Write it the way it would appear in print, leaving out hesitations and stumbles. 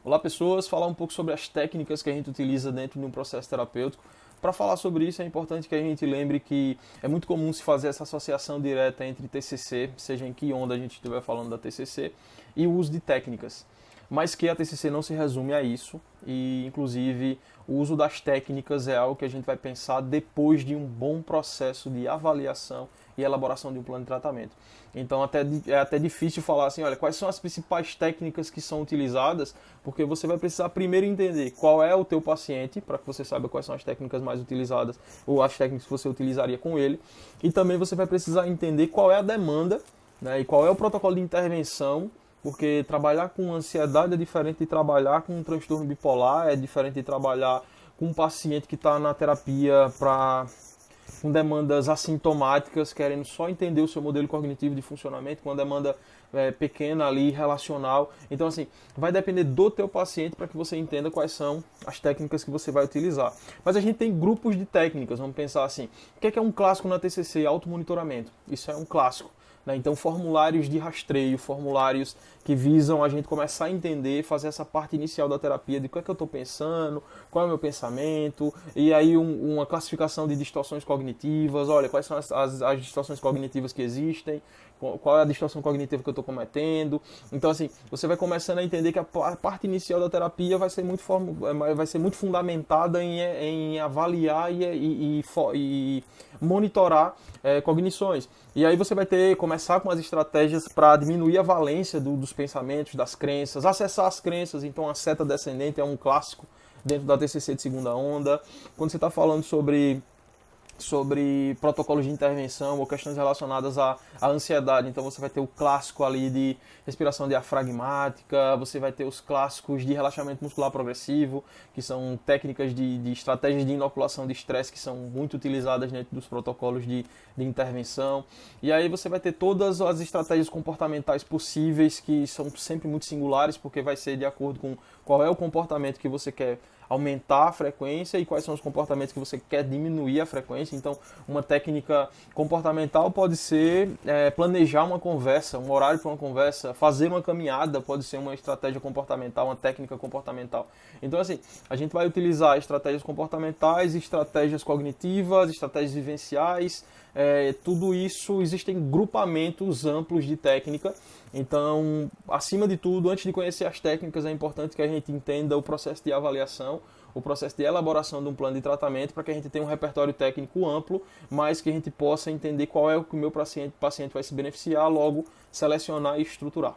Olá pessoas, falar um pouco sobre as técnicas que a gente utiliza dentro de um processo terapêutico. Para falar sobre isso é importante que a gente lembre que é muito comum se fazer essa associação direta entre TCC, seja em que onda a gente estiver falando da TCC, e o uso de técnicas. Mas que a TCC não se resume a isso e, inclusive, o uso das técnicas é algo que a gente vai pensar depois de um bom processo de avaliação e elaboração de um plano de tratamento. Então é até difícil falar assim, olha, quais são as principais técnicas que são utilizadas, porque você vai precisar primeiro entender qual é o teu paciente, para que você saiba quais são as técnicas mais utilizadas, ou as técnicas que você utilizaria com ele, e também você vai precisar entender qual é a demanda, né, e qual é o protocolo de intervenção, porque trabalhar com ansiedade é diferente de trabalhar com um transtorno bipolar, é diferente de trabalhar com um paciente que está na terapia com demandas assintomáticas, querendo só entender o seu modelo cognitivo de funcionamento, com uma demanda pequena ali, relacional. Então, assim, vai depender do teu paciente para que você entenda quais são as técnicas que você vai utilizar. Mas a gente tem grupos de técnicas, vamos pensar assim. O que é um clássico na TCC? Automonitoramento. Isso é um clássico. Então, formulários de rastreio, formulários que visam a gente começar a entender, fazer essa parte inicial da terapia de o que é que eu estou pensando, qual é o meu pensamento, e aí uma classificação de distorções cognitivas, olha, quais são as distorções cognitivas que existem, qual é a distorção cognitiva que eu estou cometendo. Então, assim, você vai começando a entender que a parte inicial da terapia vai ser muito fundamentada em avaliar e monitorar cognições. E aí você vai começar com as estratégias para diminuir a valência dos pensamentos, das crenças, acessar as crenças. Então a seta descendente é um clássico dentro da TCC de segunda onda. Quando você está falando sobre protocolos de intervenção ou questões relacionadas à ansiedade. Então você vai ter o clássico ali de respiração diafragmática, você vai ter os clássicos de relaxamento muscular progressivo, que são técnicas de estratégias de inoculação de estresse que são muito utilizadas dentro dos protocolos de intervenção. E aí você vai ter todas as estratégias comportamentais possíveis, que são sempre muito singulares, porque vai ser de acordo com qual é o comportamento que você quer aumentar a frequência e quais são os comportamentos que você quer diminuir a frequência. Então, uma técnica comportamental pode ser planejar uma conversa, um horário para uma conversa, fazer uma caminhada, pode ser uma estratégia comportamental, uma técnica comportamental. Então, assim, a gente vai utilizar estratégias comportamentais, estratégias cognitivas, estratégias vivenciais, tudo isso, existem grupamentos amplos de técnica. Então, acima de tudo, antes de conhecer as técnicas, é importante que a gente entenda o processo de avaliação, o processo de elaboração de um plano de tratamento, para que a gente tenha um repertório técnico amplo, mas que a gente possa entender qual é o que o meu paciente vai se beneficiar, logo selecionar e estruturar.